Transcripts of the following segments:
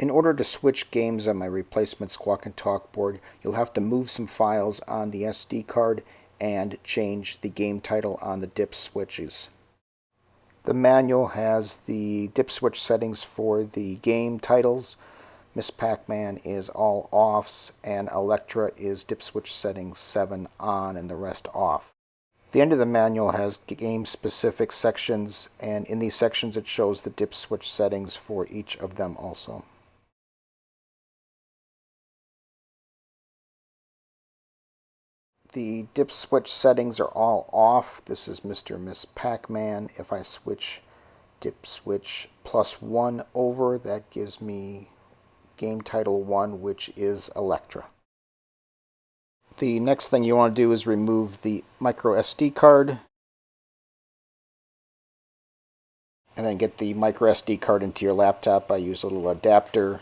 In order to switch games on my Replacement Squawk and Talk board, you'll have to move some files on the SD card and change the game title on the dip switches. The manual has the dip switch settings for the game titles. Miss Pac-Man is all offs, and Elektra is dip switch settings 7 on and the rest off. The end of the manual has game-specific sections, and in these sections it shows the dip switch settings for each of them also. The dip switch settings are all off. This is Mr Mrs Pac-Man. If I switch dip switch +1 over, that gives me game title 1, which is Elektra. The next thing you want to do is remove the MicroSD card, and then get the MicroSD card into your laptop. I use a little adapter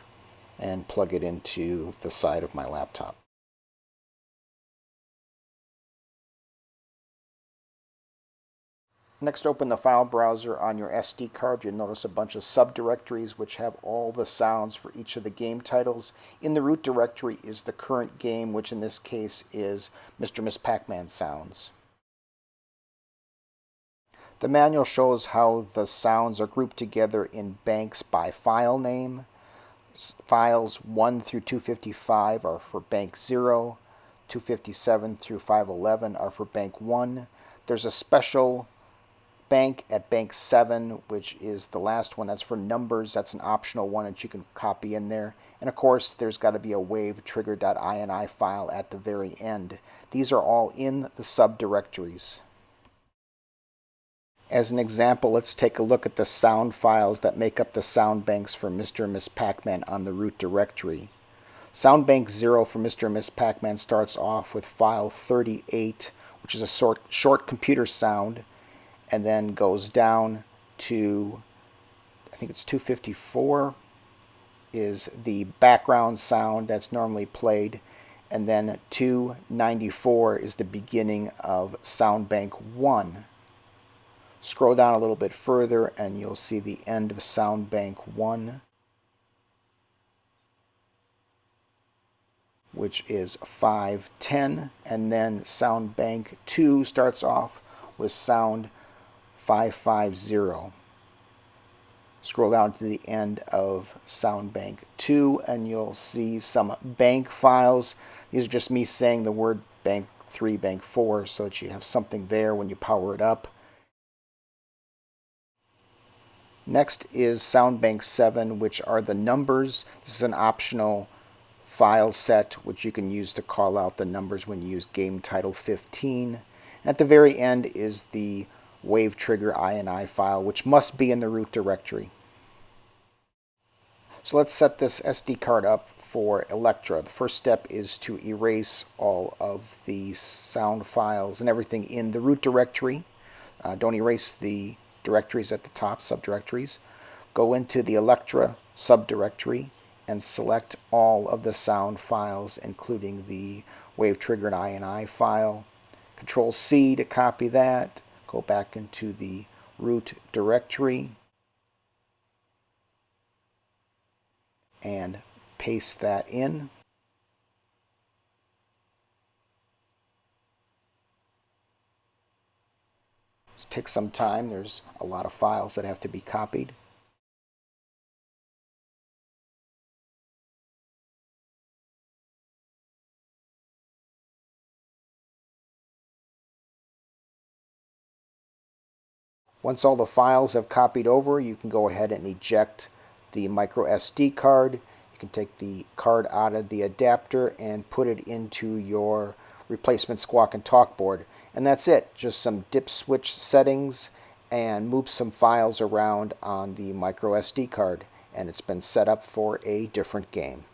and plug it into the side of my laptop. Next, open the file browser on your SD card. You'll notice a bunch of subdirectories which have all the sounds for each of the game titles. In the root directory is the current game, which in this case is Mr Mrs Pac-Man sounds. The manual shows how the sounds are grouped together in banks by file name. Files 1 through 255 are for bank 0. 257 through 511 are for bank 1. There's a special bank at bank 7, which is the last one. That's for numbers. That's an optional one that you can copy in there. And of course, there's got to be a wave trigger.ini file at the very end. These are all in the subdirectories. As an example, let's take a look at the sound files that make up the sound banks for Mr Mrs Pac-Man on the root directory. Sound bank 0 for Mr Mrs Pac-Man starts off with file 38, which is a short computer sound, and then goes down to, I think it's 254, is the background sound that's normally played, and then 294 is the beginning of sound bank 1. Scroll down a little bit further and you'll see the end of sound bank 1, which is 510, and then sound bank 2 starts off with sound 550. Scroll down to the end of sound bank 2 and you'll see some bank files. These are just me saying the word bank 3, bank 4, so that you have something there when you power it up. Next is sound bank 7, which are the numbers. This is an optional file set which you can use to call out the numbers when you use game title 15. At the very end is the wave trigger ini file, which must be in the root directory. So let's set this SD card up for Elektra. The first step is to erase all of the sound files and everything in the root directory. Don't erase the directories at the top, subdirectories. Go into the Elektra subdirectory and select all of the sound files, including the wave trigger ini file. Control C to copy that. Go back into the root directory and paste that in. It takes some time. There's a lot of files that have to be copied. Once all the files have copied over, you can go ahead and eject the microSD card. You can take the card out of the adapter and put it into your Replacement Squawk and Talk board. And that's it. Just some dip switch settings and move some files around on the microSD card. And it's been set up for a different game.